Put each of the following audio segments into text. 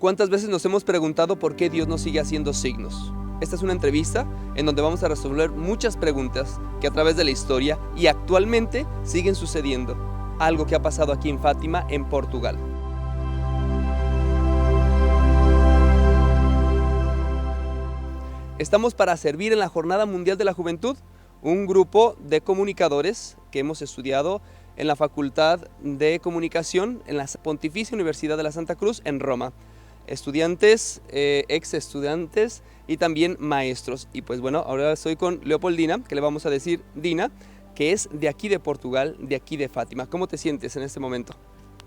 ¿Cuántas veces nos hemos preguntado por qué Dios nos sigue haciendo signos? Esta es una entrevista en donde vamos a resolver muchas preguntas que a través de la historia y actualmente siguen sucediendo. Algo que ha pasado aquí en Fátima, en Portugal. Estamos para servir en la Jornada Mundial de la Juventud, un grupo de comunicadores que hemos estudiado en la Facultad de Comunicación en la Pontificia Universidad de la Santa Cruz en Roma. Estudiantes, ex estudiantes y también maestros. Y pues bueno, ahora estoy con Leopoldina, que le vamos a decir Dina, que es de aquí de Portugal, de aquí de Fátima. ¿Cómo te sientes en este momento?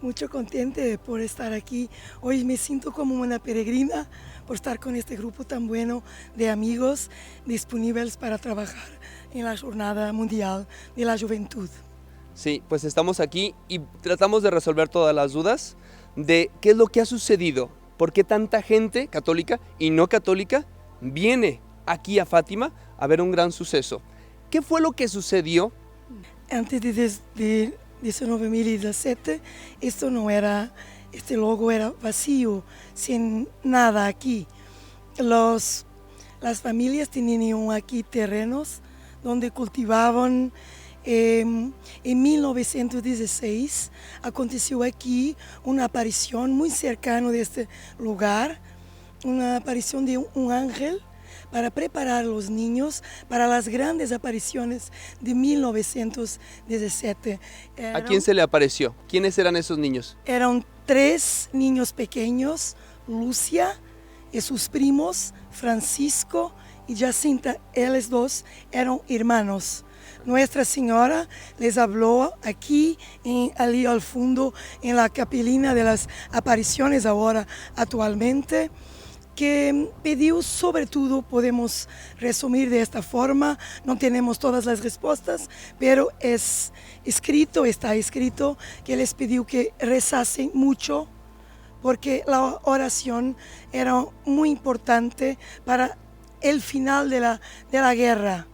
Mucho contenta por estar aquí. Hoy me siento como una peregrina por estar con este grupo tan bueno de amigos disponibles para trabajar en la Jornada Mundial de la Juventud. Sí, pues estamos aquí y tratamos de resolver todas las dudas de qué es lo que ha sucedido, por qué tanta gente católica y no católica viene aquí a Fátima a ver un gran suceso. ¿Qué fue lo que sucedió? Antes de 1917, este logo era vacío, sin nada aquí. Las familias tenían aquí terrenos donde cultivaban. En 1916 aconteció aquí una aparición muy cercana de este lugar, una aparición de un ángel para preparar a los niños para las grandes apariciones de 1917. ¿A quién se le apareció? ¿Quiénes eran esos niños? Eran 3 niños pequeños, Lucia y sus primos, Francisco y Jacinta. Ellos 2 eran hermanos. Nuestra Señora les habló aquí, allí al fondo, en la capelina de las apariciones ahora actualmente, que pidió sobre todo, podemos resumir de esta forma, no tenemos todas las respuestas, pero está escrito que les pidió que rezasen mucho, porque la oración era muy importante para el final de la guerra.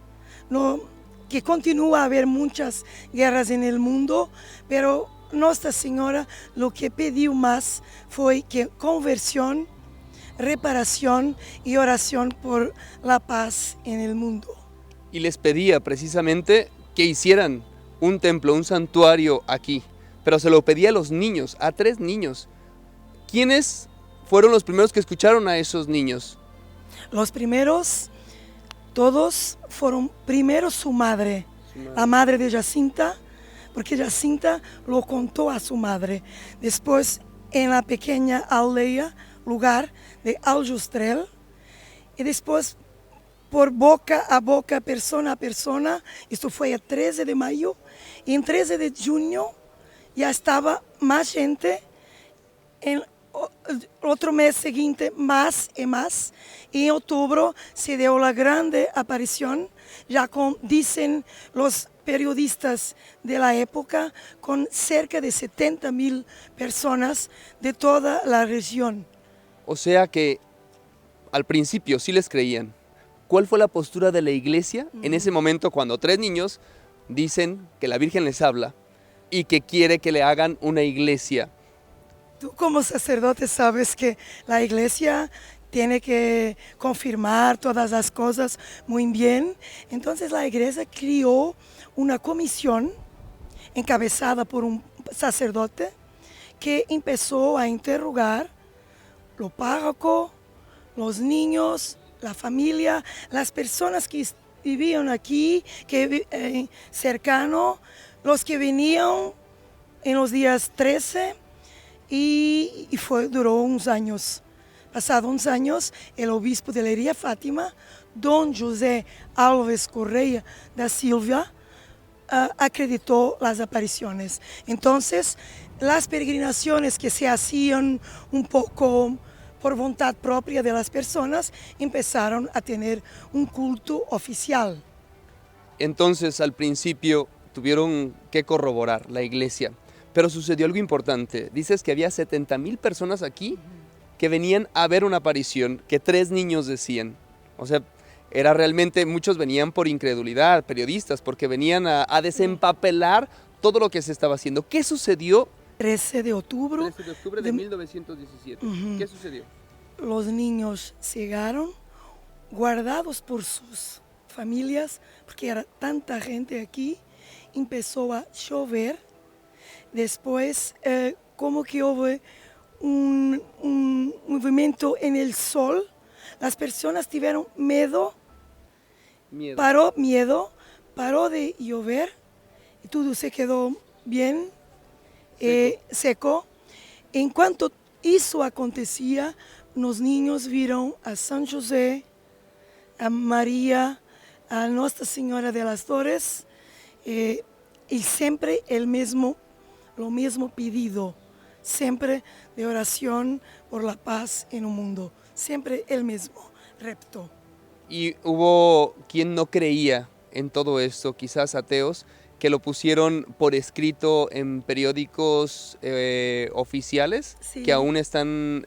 Que continúa a haber muchas guerras en el mundo, pero Nuestra Señora lo que pidió más fue que conversión, reparación y oración por la paz en el mundo. Y les pedía precisamente que hicieran un templo, un santuario aquí, pero se lo pedía a los niños, a 3 niños. ¿Quiénes fueron los primeros que escucharon a esos niños? Los primeros, todos fueron primero su madre, la madre de Jacinta, porque Jacinta lo contó a su madre. Después en la pequeña aldea, lugar de Aljustrel, y después por boca a boca, persona a persona. Esto fue el 13 de mayo, y en 13 de junio ya estaba más gente. En otro mes siguiente más y más, y en octubre se dio la grande aparición, ya dicen los periodistas de la época, con cerca de 70,000 personas de toda la región. O sea que al principio sí les creían. ¿Cuál fue la postura de la iglesia en ese momento cuando 3 niños dicen que la Virgen les habla y que quiere que le hagan una iglesia? Tú como sacerdote sabes que la iglesia tiene que confirmar todas las cosas muy bien. Entonces la iglesia creó una comisión encabezada por un sacerdote que empezó a interrogar los párrocos, los niños, la familia, las personas que vivían aquí, cercano, los que venían en los días 13. Y duró unos años. Pasados unos años, el obispo de Leiria Fátima, don José Alves Correia da Silva, acreditó las apariciones. Entonces, las peregrinaciones que se hacían un poco por voluntad propia de las personas, empezaron a tener un culto oficial. Entonces, al principio, tuvieron que corroborar la iglesia. Pero sucedió algo importante. Dices que había 70,000 personas aquí que venían a ver una aparición que 3 niños decían. O sea, era realmente, muchos venían por incredulidad, periodistas, porque venían a desempapelar todo lo que se estaba haciendo. ¿Qué sucedió 13 de octubre. 13 de octubre de 1917. ¿Qué sucedió? Los niños llegaron guardados por sus familias, porque era tanta gente aquí. Empezó a llover. Después, como que hubo un movimiento en el sol. Las personas tuvieron miedo. Paró de llover y todo se quedó bien, seco. En cuanto eso acontecía, los niños vieron a San José, a María, a Nuestra Señora de las Dores, y siempre lo mismo pedido, siempre de oración por la paz en el mundo, siempre el mismo repto. Y hubo quien no creía en todo esto, quizás ateos, que lo pusieron por escrito en periódicos oficiales, Sí. que aún están,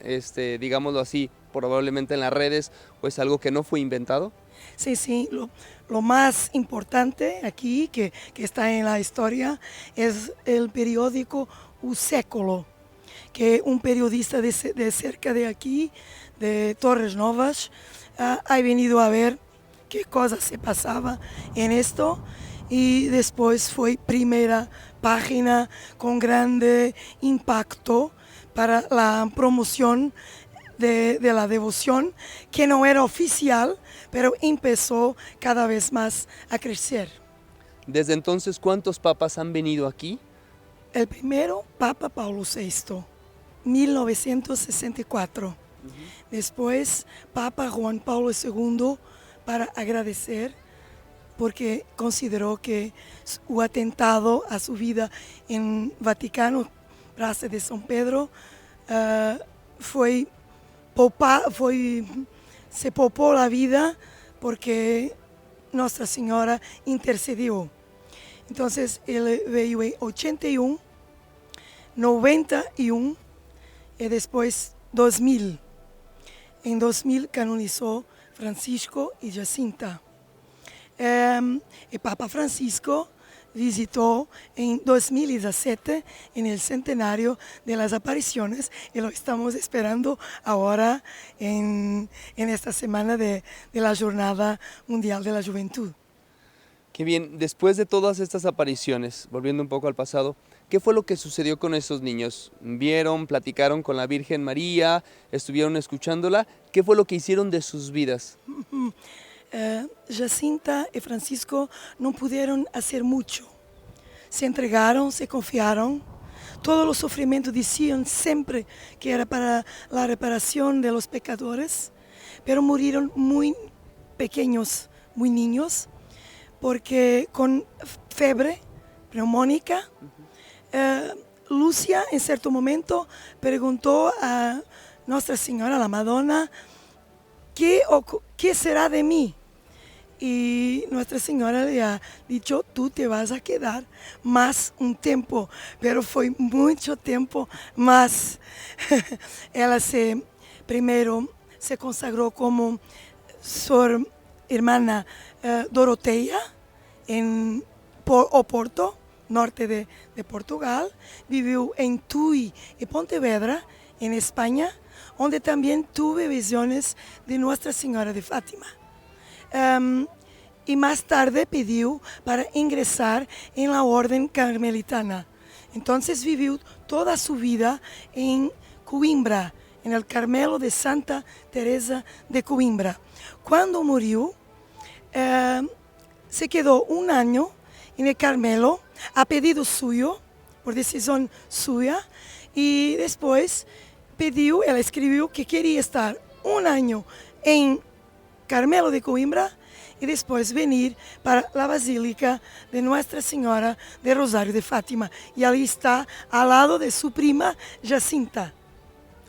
digámoslo así, probablemente en las redes, o es algo que no fue inventado. Sí, lo más importante aquí que está en la historia es el periódico O Século, que un periodista de cerca de aquí, de Torres Novas, ha venido a ver qué cosas se pasaba en esto y después fue primera página con grande impacto para la promoción de la devoción, que no era oficial, pero empezó cada vez más a crecer. Desde entonces, ¿cuántos papas han venido aquí? El primero, Papa Paulo VI, 1964. Después, Papa Juan Pablo II, para agradecer, porque consideró que el atentado a su vida en Vaticano, Plaza de San Pedro, se popó la vida porque Nuestra Señora intercedió. Entonces, él veio en 81, 91 y después 2000. En 2000 canonizó Francisco y Jacinta. El Papa Francisco visitó en 2017 en el centenario de las apariciones y lo estamos esperando ahora en esta semana de la Jornada Mundial de la Juventud. Qué bien, después de todas estas apariciones, volviendo un poco al pasado, ¿qué fue lo que sucedió con esos niños? ¿Vieron, platicaron con la Virgen María, estuvieron escuchándola? ¿Qué fue lo que hicieron de sus vidas? Jacinta y Francisco no pudieron hacer mucho. Se entregaron, se confiaron. Todos los sufrimientos decían siempre que era para la reparación de los pecadores, pero murieron muy pequeños, muy niños, porque con fiebre neumónica. Lucia en cierto momento preguntó a Nuestra Señora, la Madonna, ¿qué será de mí? Y Nuestra Señora le ha dicho, tú te vas a quedar más un tiempo, pero fue mucho tiempo más. Ella primero se consagró como su hermana Dorotea en Oporto, norte de Portugal. Vivió en Tui y Pontevedra, en España, donde también tuve visiones de Nuestra Señora de Fátima. Y más tarde pidió para ingresar en la orden carmelitana. Entonces vivió toda su vida en Coimbra, en el Carmelo de Santa Teresa de Coimbra. Cuando murió, se quedó un año en el Carmelo a pedido suyo, por decisión suya, y después él escribió que quería estar un año en Carmelo de Coimbra y después venir para la Basílica de Nuestra Señora de Rosario de Fátima. Y ahí está al lado de su prima Jacinta.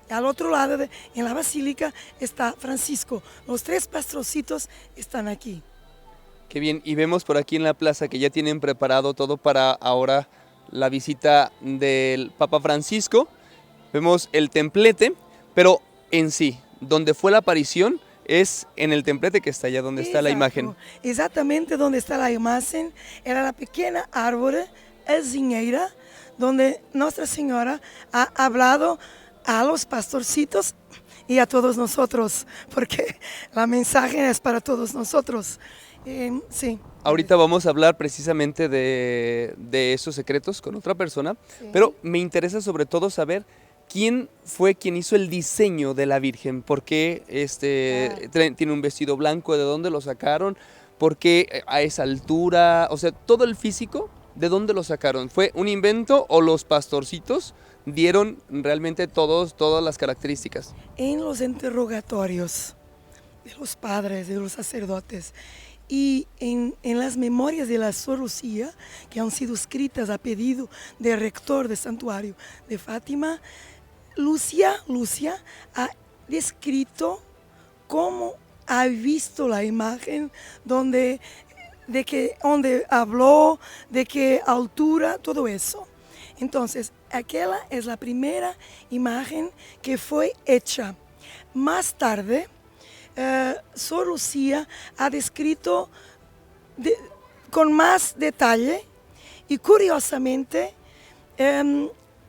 Al otro lado, en la Basílica, está Francisco. Los tres pastorcitos están aquí. Qué bien, y vemos por aquí en la plaza que ya tienen preparado todo para ahora la visita del Papa Francisco. Vemos el templete, pero en sí, donde fue la aparición es en el templete que está allá donde está la imagen. Exactamente donde está la imagen, era la pequeña árbol azinheira donde Nuestra Señora ha hablado a los pastorcitos y a todos nosotros, porque la mensaje es para todos nosotros. Sí. Ahorita vamos a hablar precisamente de esos secretos con otra persona, Sí. pero me interesa sobre todo saber quién fue quien hizo el diseño de la Virgen, por qué tiene un vestido blanco, de dónde lo sacaron, por qué a esa altura, o sea, todo el físico, ¿de dónde lo sacaron? ¿Fue un invento o los pastorcitos dieron realmente todas las características? En los interrogatorios de los padres, de los sacerdotes, y en las memorias de la Sor Lucía, que han sido escritas a pedido del rector del santuario de Fátima, Lucia ha descrito cómo ha visto la imagen, donde habló, de qué altura, todo eso. Entonces, aquella es la primera imagen que fue hecha. Más tarde, Sor Lucía ha descrito con más detalle y curiosamente,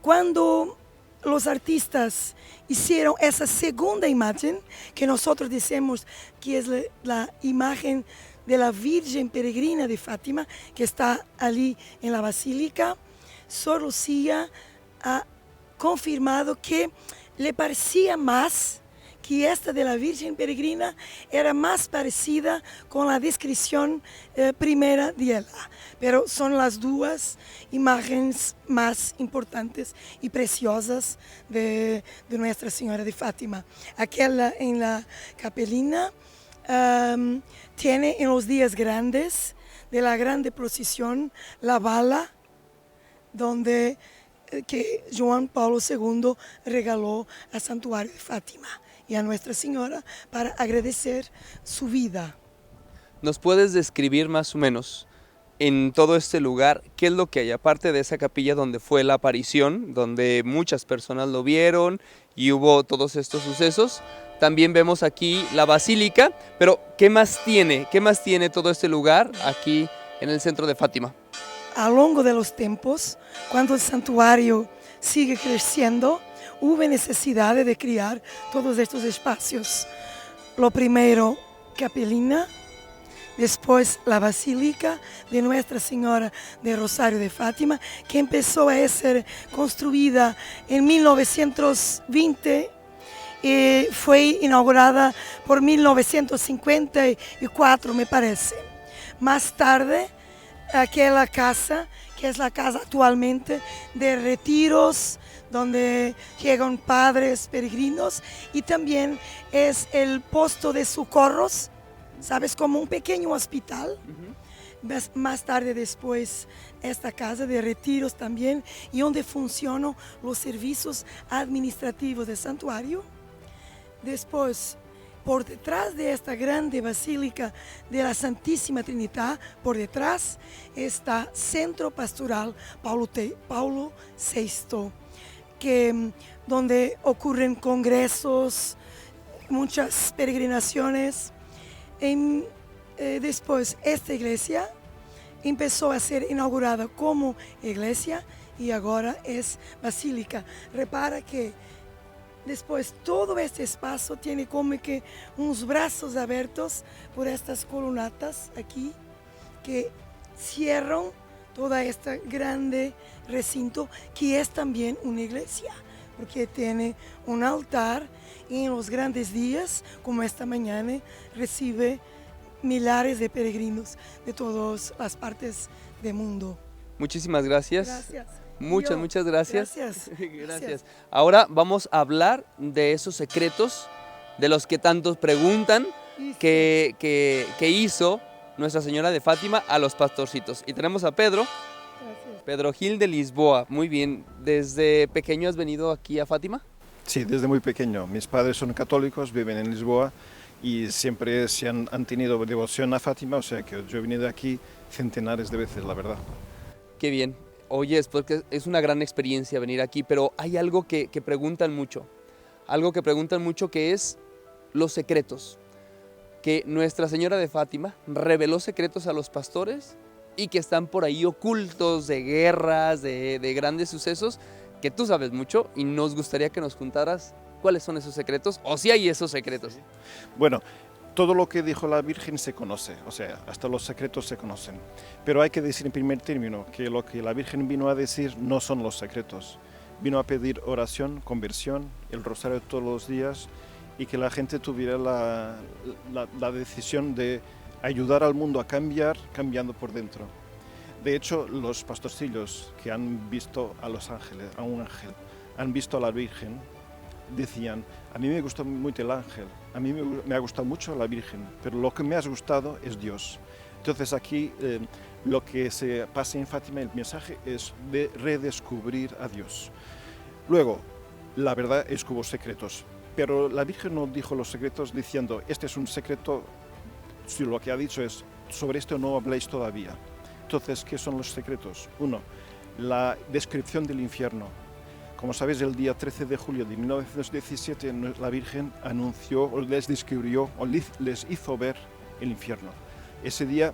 cuando los artistas hicieron esa segunda imagen, que nosotros decimos que es la imagen de la Virgen Peregrina de Fátima, que está allí en la basílica, Sor Lucía ha confirmado que le parecía más que esta de la Virgen Peregrina era más parecida con la descripción primera de ella. Pero son las dos imágenes más importantes y preciosas de Nuestra Señora de Fátima. Aquella en la capelina tiene en los días grandes de la grande procesión la bala donde que Juan Pablo II regaló al santuario de Fátima y a Nuestra Señora para agradecer su vida. ¿Nos puedes describir más o menos en todo este lugar qué es lo que hay? Aparte de esa capilla donde fue la aparición, donde muchas personas lo vieron y hubo todos estos sucesos, también vemos aquí la basílica, pero ¿qué más tiene? ¿Qué más tiene todo este lugar aquí en el centro de Fátima? A lo largo de los tiempos, cuando el santuario sigue creciendo, hubo necesidad de crear todos estos espacios. Lo primero, capelina, después la basílica de Nuestra Señora de Rosario de Fátima, que empezó a ser construida en 1920 y fue inaugurada por 1954, me parece. Más tarde, aquella casa, que es la casa actualmente de retiros, donde llegan padres peregrinos, y también es el posto de socorros, ¿sabes? Como un pequeño hospital. Más tarde después, esta casa de retiros también, y donde funcionan los servicios administrativos del santuario. Después, por detrás de esta grande basílica de la Santísima Trinidad, por detrás está Centro Pastoral Paulo VI, donde ocurren congresos, muchas peregrinaciones. Después, esta iglesia empezó a ser inaugurada como iglesia y ahora es basílica. Repara que después todo este espacio tiene como que unos brazos abiertos por estas columnatas aquí que cierran toda esta grande recinto que es también una iglesia, porque tiene un altar y en los grandes días, como esta mañana, recibe millares de peregrinos de todas las partes del mundo. Muchísimas gracias. Gracias. Muchas gracias. Gracias. Ahora vamos a hablar de esos secretos de los que tantos preguntan que hizo Nuestra Señora de Fátima a los pastorcitos. Y tenemos a Pedro. Gracias. Pedro Gil de Lisboa. Muy bien. ¿Desde pequeño has venido aquí a Fátima? Sí, desde muy pequeño. Mis padres son católicos, viven en Lisboa y siempre han tenido devoción a Fátima, o sea que yo he venido aquí centenares de veces, la verdad. Qué bien. Oye, es porque es una gran experiencia venir aquí, pero hay algo que preguntan mucho. Algo que preguntan mucho, que es los secretos. Que Nuestra Señora de Fátima reveló secretos a los pastores, y que están por ahí ocultos de guerras, de grandes sucesos, que tú sabes mucho y nos gustaría que nos contaras cuáles son esos secretos o si hay esos secretos. Sí. Bueno, todo lo que dijo la Virgen se conoce, o sea, hasta los secretos se conocen. Pero hay que decir en primer término que lo que la Virgen vino a decir no son los secretos. Vino a pedir oración, conversión, el rosario todos los días y que la gente tuviera la decisión de ayudar al mundo a cambiar, cambiando por dentro. De hecho, los pastorcillos que han visto a los ángeles, a un ángel, han visto a la Virgen, decían, a mí me gustó mucho el ángel, a mí me ha gustado mucho la Virgen, pero lo que me ha gustado es Dios. Entonces aquí lo que se pasa en Fátima, el mensaje es de redescubrir a Dios. Luego, la verdad es que hubo secretos, pero la Virgen no dijo los secretos diciendo, este es un secreto, si lo que ha dicho es, sobre esto no habléis todavía. Entonces, ¿qué son los secretos? Uno, la descripción del infierno. Como sabéis, el día 13 de julio de 1917 la Virgen anunció, o les describió, o les hizo ver el infierno. Ese día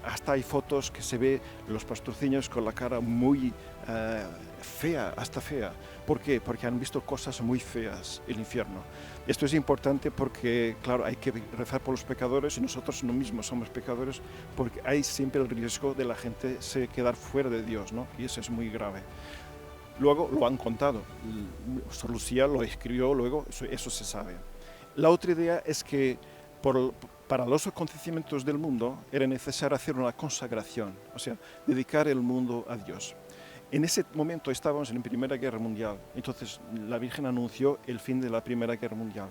hasta hay fotos que se ve los pastorcillos con la cara muy fea, hasta fea. ¿Por qué? Porque han visto cosas muy feas, el infierno. Esto es importante porque, claro, hay que rezar por los pecadores y nosotros no mismos somos pecadores porque hay siempre el riesgo de la gente se quedar fuera de Dios, ¿no? Y eso es muy grave. Luego lo han contado, Sor Lucía lo escribió luego, eso se sabe. La otra idea es que para los acontecimientos del mundo era necesario hacer una consagración, o sea, dedicar el mundo a Dios. En ese momento estábamos en la Primera Guerra Mundial, entonces la Virgen anunció el fin de la Primera Guerra Mundial.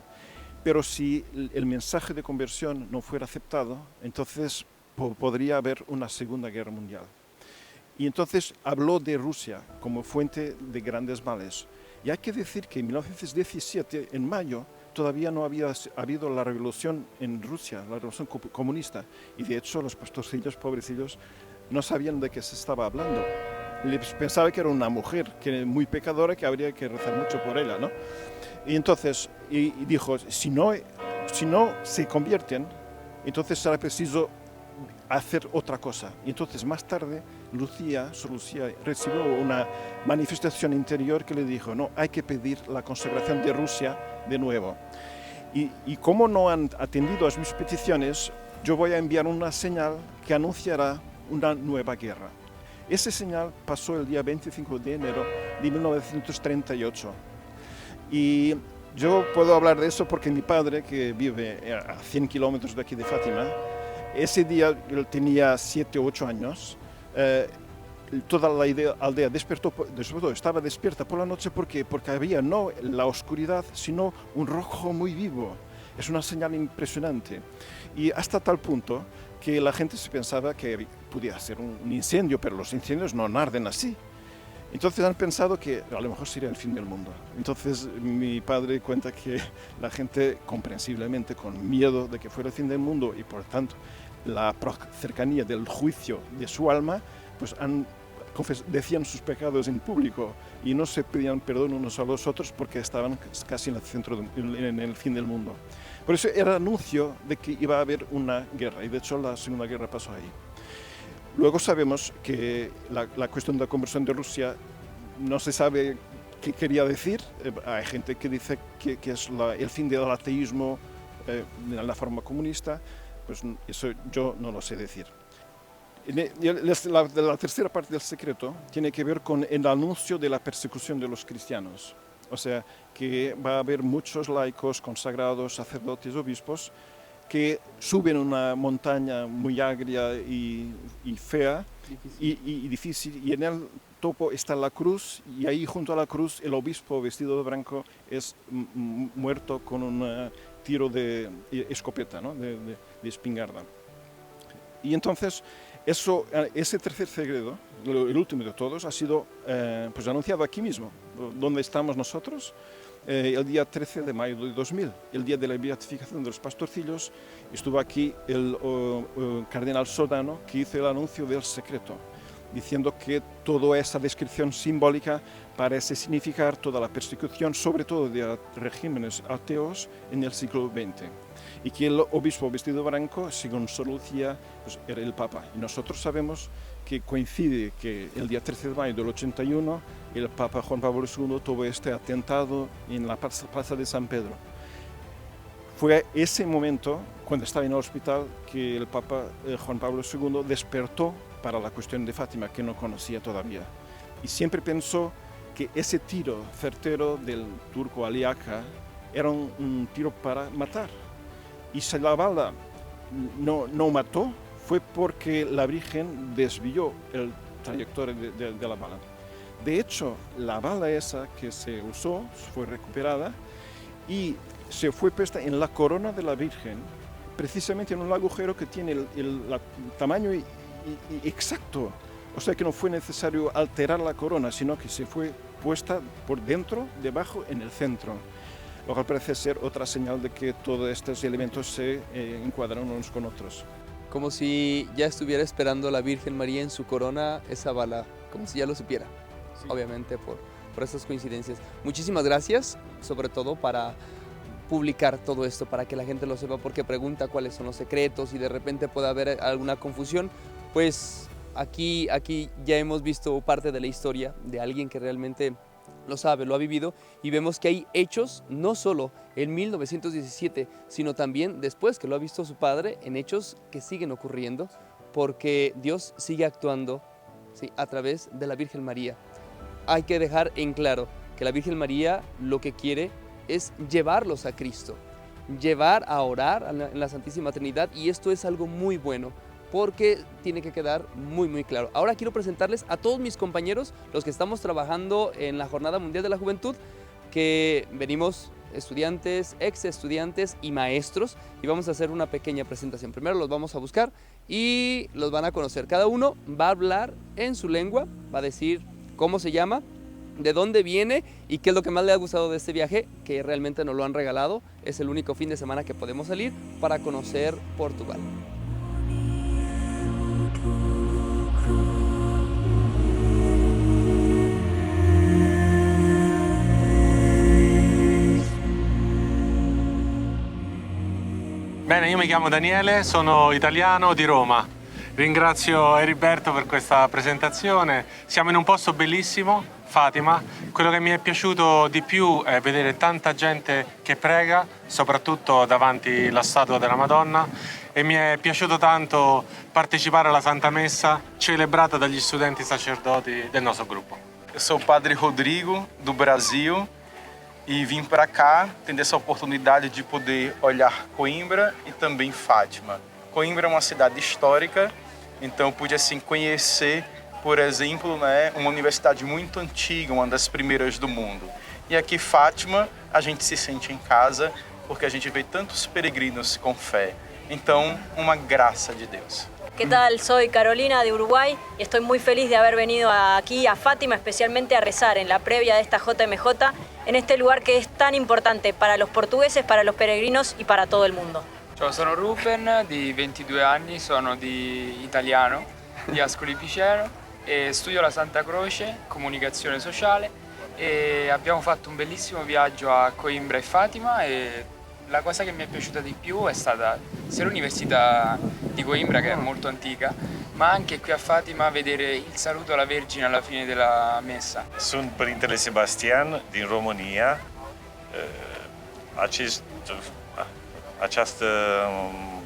Pero si el mensaje de conversión no fuera aceptado, entonces podría haber una Segunda Guerra Mundial. Y entonces habló de Rusia como fuente de grandes males. Y hay que decir que en 1917, en mayo, todavía no había habido la revolución en Rusia, la revolución comunista. Y de hecho los pastorcillos, pobrecillos, no sabían de qué se estaba hablando. Les pensaba que era una mujer que muy pecadora, que habría que rezar mucho por ella, ¿no? Y entonces y dijo, si no se convierten, entonces será preciso hacer otra cosa. Y entonces más tarde Sor Lucía recibió una manifestación interior que le dijo, no, hay que pedir la consagración de Rusia de nuevo. Y como no han atendido a mis peticiones, yo voy a enviar una señal que anunciará una nueva guerra. Esa señal pasó el día 25 de enero de 1938. Y yo puedo hablar de eso porque mi padre, que vive a 100 kilómetros de aquí de Fátima, ese día él tenía 7 o 8 años, toda la aldea estaba despierta por la noche porque había no la oscuridad, sino un rojo muy vivo. Es una señal impresionante. Y hasta tal punto que la gente se pensaba que podía ser un incendio, pero los incendios no arden así. Entonces han pensado que a lo mejor sería el fin del mundo. Entonces mi padre cuenta que la gente, comprensiblemente, con miedo de que fuera el fin del mundo y por tanto la cercanía del juicio de su alma, pues decían sus pecados en público y no se pedían perdón unos a los otros porque estaban casi en el centro, en el fin del mundo. Por eso era anuncio de que iba a haber una guerra y de hecho la Segunda Guerra pasó ahí. Luego sabemos que la cuestión de la conversión de Rusia no se sabe qué quería decir. Hay gente que dice que es el fin del ateísmo en la forma comunista. Pues eso yo no lo sé decir. La tercera parte del secreto tiene que ver con el anuncio de la persecución de los cristianos. O sea, que va a haber muchos laicos, consagrados, sacerdotes, obispos, que suben una montaña muy agria y fea y difícil, y en el topo está la cruz, y ahí junto a la cruz el obispo vestido de blanco es muerto con un tiro de escopeta, ¿no? de espingarda. Y entonces ese tercer secreto, el último de todos, ha sido pues anunciado aquí mismo, donde estamos nosotros, el día 13 de mayo de 2000, el día de la beatificación de los pastorcillos. Estuvo aquí el cardenal Sodano, que hizo el anuncio del secreto. diciendo que toda esa descripción simbólica parece significar toda la persecución, sobre todo de regímenes ateos en el siglo XX. Y que el obispo vestido de blanco, según Sor Lucía, pues era el Papa. Y nosotros sabemos que coincide que el día 13 de mayo del 81 el Papa Juan Pablo II tuvo este atentado en la plaza de San Pedro. Fue ese momento, cuando estaba en el hospital, que el Papa Juan Pablo II despertó para la cuestión de Fátima, que no conocía todavía. Y siempre pensó que ese tiro certero del turco Ali Aka era un tiro para matar. Y si la bala no mató, fue porque la Virgen desvió el trayectoria de la bala. De hecho, la bala esa que se usó fue recuperada y se fue puesta en la corona de la Virgen, precisamente en un agujero que tiene el tamaño exacto. O sea que no fue necesario alterar la corona, sino que se fue puesta por dentro, debajo, en el centro. Lo cual parece ser otra señal de que todos estos elementos se encuadran unos con otros. Como si ya estuviera esperando la Virgen María en su corona esa bala, como si ya lo supiera, sí. Obviamente por estas coincidencias. Muchísimas gracias, sobre todo para publicar todo esto, para que la gente lo sepa, porque pregunta cuáles son los secretos y de repente puede haber alguna confusión. Pues aquí ya hemos visto parte de la historia de alguien que realmente lo sabe, lo ha vivido, y vemos que hay hechos, no solo en 1917, sino también después que lo ha visto su padre, en hechos que siguen ocurriendo, porque Dios sigue actuando, ¿sí?, a través de la Virgen María. Hay que dejar en claro que la Virgen María lo que quiere es llevarlos a Cristo, llevar a orar en la Santísima Trinidad, y esto es algo muy bueno, porque tiene que quedar muy claro. Ahora quiero presentarles a todos mis compañeros, los que estamos trabajando en la Jornada Mundial de la Juventud, que venimos estudiantes, ex estudiantes y maestros, y vamos a hacer una pequeña presentación. Primero los vamos a buscar y los van a conocer. Cada uno va a hablar en su lengua, va a decir cómo se llama, de dónde viene y qué es lo que más le ha gustado de este viaje, que realmente nos lo han regalado. Es el único fin de semana que podemos salir para conocer Portugal. Bene, io mi chiamo Daniele, sono italiano di Roma. Ringrazio Heriberto per questa presentazione. Siamo in un posto bellissimo, Fatima. Quello che mi è piaciuto di più è vedere tanta gente che prega, soprattutto davanti alla statua della Madonna, e mi è piaciuto tanto partecipare alla Santa Messa celebrata dagli studenti sacerdoti del nostro gruppo. Eu sou o Padre Rodrigo, do Brasil, e vim para cá tendo essa oportunidade de poder olhar Coimbra e também Fátima. Coimbra é uma cidade histórica, então eu pude assim conhecer, por exemplo, uma universidade muito antiga, uma das primeiras do mundo. E aqui Fátima, a gente se sente em casa, porque a gente vê tantos peregrinos com fé. Então, uma graça de Deus. ¿Qué tal? Soy Carolina de Uruguay y estoy muy feliz de haber venido aquí a Fátima, especialmente a rezar en la previa de esta JMJ, en este lugar que es tan importante para los portugueses, para los peregrinos y para todo el mundo. Ciao, sono Ruben, di 22 anni, sono di italiano, di Ascoli Piceno, e studio alla Santa Croce, comunicazione sociale, e abbiamo fatto un bellissimo viaggio a Coimbra e Fatima, e la cosa che mi è piaciuta di più è stata sia l'università di Coimbra, che è molto antica, ma anche qui a Fatima vedere il saluto alla Vergine alla fine della messa. Sunt Părintele Sebastian din România. Această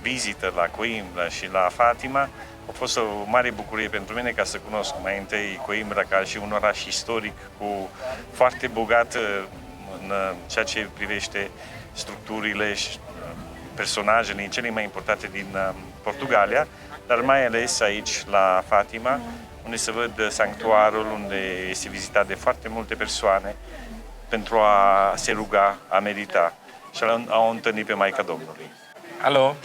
vizită la Coimbra și la Fatima a fost o mare bucurie pentru mine ca să cunosc mai întâi Coimbra ca și un oraș istoric cu foarte bogat în ceea ce privește structurile și personajele cele mai importante din Portugalia, dar mai ales aici la Fatima, unde se văd sanctuarul, unde este vizitat de foarte multe persoane pentru a se ruga, a medita și a o întâlni pe Maica Domnului. Halo,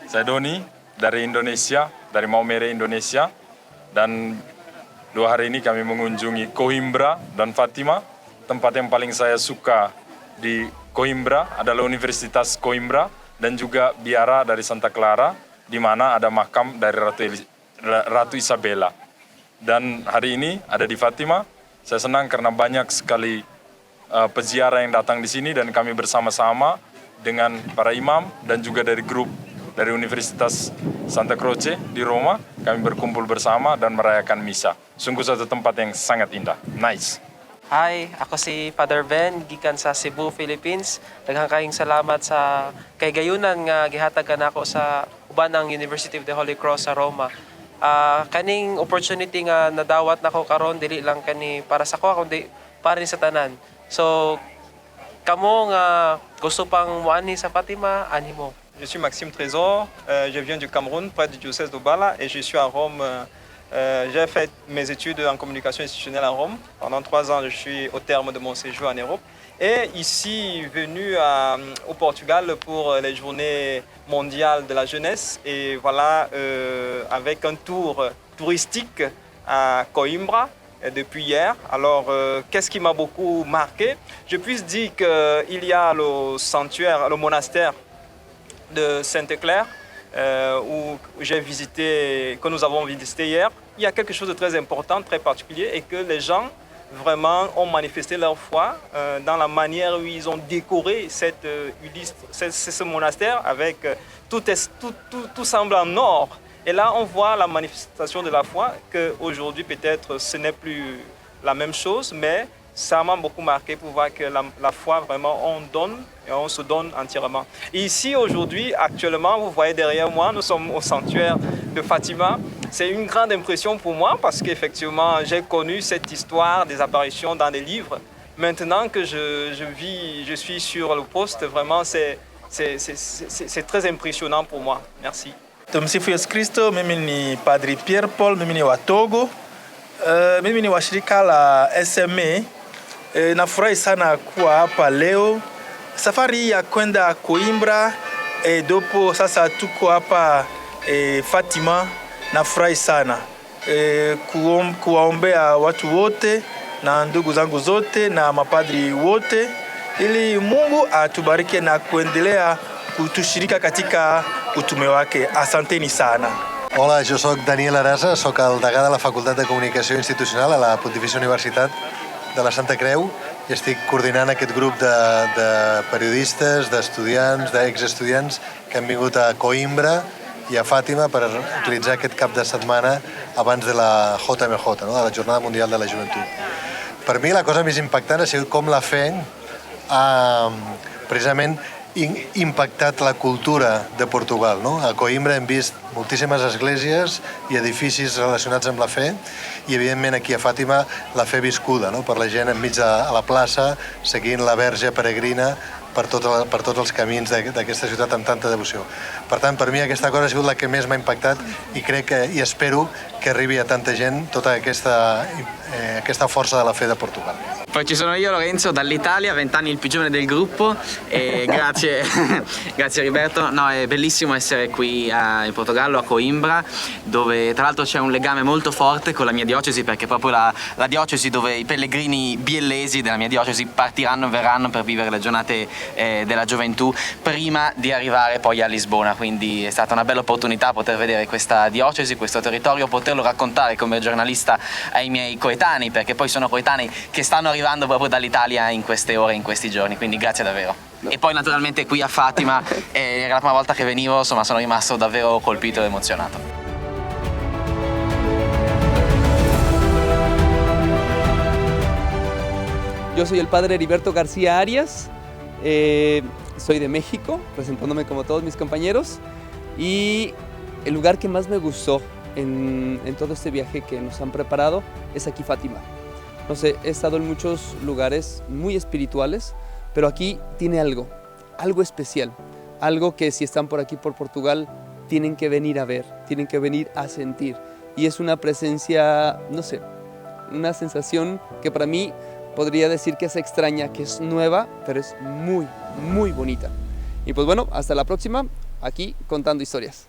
saya Doni dari Indonesia, dari Maumere, Indonesia, dan 2 hari ini kami mengunjungi Coimbra dan Fatima. Tempat yang paling saya suka di Coimbra adalah Universitas Coimbra dan juga biara dari Santa Clara, di mana ada makam dari Ratu Isabella. dan hari ini ada di Fatima. Saya senang karena banyak sekali peziarah yang datang di sini dan kami bersama-sama dengan para imam dan juga dari grup dari Universitas Santa Croce di Roma. Kami berkumpul bersama dan merayakan misa. Sungguh satu tempat yang sangat indah. Nice. Hi, ako si Father Ben, gikan sa Cebu, Philippines. Daghang kayong salamat sa kay gayunan nga gihatagan ako sa uban ng University of the Holy Cross sa Roma. Kaning opportunity nga nadawat nako karon dili lang kani para sa ko kundi para ni sa tanan. So kamo nga gusto pang muani sa Fatima, animo. Je suis Maxime Trésor, je viens du Cameroun, près du diocèse d'Obala, et je suis à Rome. J'ai fait mes études en communication institutionnelle à Rome. Pendant 3 ans, je suis au terme de mon séjour en Europe. Et ici, venu au Portugal pour les journées mondiales de la jeunesse. Et voilà, avec un tour touristique à Coimbra depuis hier. Alors, qu'est-ce qui m'a beaucoup marqué? Je puisse dire qu'il y a le sanctuaire, le monastère de Sainte-Claire, où j'ai visité, que nous avons visité hier. Il y a quelque chose de très important, très particulier, et que les gens vraiment ont manifesté leur foi dans la manière où ils ont décoré ce monastère avec tout semble en or. Et là, on voit la manifestation de la foi, qu'aujourd'hui peut-être ce n'est plus la même chose, mais ça m'a beaucoup marqué pour voir que la foi, vraiment, on donne et on se donne entièrement. Et ici, aujourd'hui, actuellement, vous voyez derrière moi, nous sommes au sanctuaire de Fatima. C'est une grande impression pour moi parce qu'effectivement, j'ai connu cette histoire des apparitions dans des livres. Maintenant que je suis sur le poste, vraiment, c'est très impressionnant pour moi. Merci. Tumsifu Yesu Kristo. Mimi ni Padri Pierre Paul, mimi ni wa Togo. Mimi ni wa shirika la SMA. Nafurahi sana kuwa hapa leo. Safari ya kwenda Coimbra dopo sasa tuko hapa Fatima. Nafurahi sana kuwaombea watu wote na ndugu zangu zote na mapadri wote ili Mungu atubariki na kuendelea kutushirika katika utume wake. Asanteni sana. Hola, jo soc Daniel Arasa, soc el degà de la Facultat de Comunicació Institucional a la Pontifícia Universitat de la Santa Creu i estic coordinant aquest grup de periodistes, d'estudiants, d'exestudiants que han vingut a Coimbra i a Fàtima per utilitzar aquest cap de setmana abans de la JMJ, no? De la Jornada Mundial de la Joventut. Per mi la cosa més impactant ha sigut com la fe ha precisament impactat la cultura de Portugal. No? A Coimbra hem vist moltíssimes esglésies i edificis relacionats amb la fe i evidentment aquí a Fàtima la fe viscuda, no? Per la gent enmig de la plaça seguint la Verge peregrina per tots els camins d'aquesta ciutat amb tanta devoció. Per tant, per mi aquesta cosa ha sigut la que més m'ha impactat i crec i espero che arrivi a tanta gente tutta questa forza della fede a Portogallo. Poi ci sono io, Lorenzo, dall'Italia, 20 anni il più giovane del gruppo e grazie, grazie Riberto. No, è bellissimo essere qui in Portogallo, a Coimbra, dove tra l'altro c'è un legame molto forte con la mia diocesi, perché è proprio la diocesi dove i pellegrini biellesi della mia diocesi partiranno e verranno per vivere le giornate della gioventù prima di arrivare poi a Lisbona, quindi è stata una bella opportunità poter vedere questa diocesi, questo territorio, poterlo raccontare come giornalista ai miei coetanei, perché poi sono coetanei che stanno arrivando proprio dall'Italia in queste ore, in questi giorni, quindi grazie davvero. E poi naturalmente qui a Fatima, era la prima volta che venivo, insomma sono rimasto davvero colpito e emozionato. Yo soy el padre Heriberto García Arias, soy de México, presentándome como todos mis compañeros, y el lugar que más me gustó en todo este viaje que nos han preparado es aquí Fátima. No sé, he estado en muchos lugares muy espirituales, pero aquí tiene algo especial, algo que si están por aquí por Portugal tienen que venir a ver, tienen que venir a sentir, y es una presencia, no sé, una sensación que para mí podría decir que es extraña, que es nueva, pero es muy, muy bonita. Y pues bueno, hasta la próxima, aquí contando historias.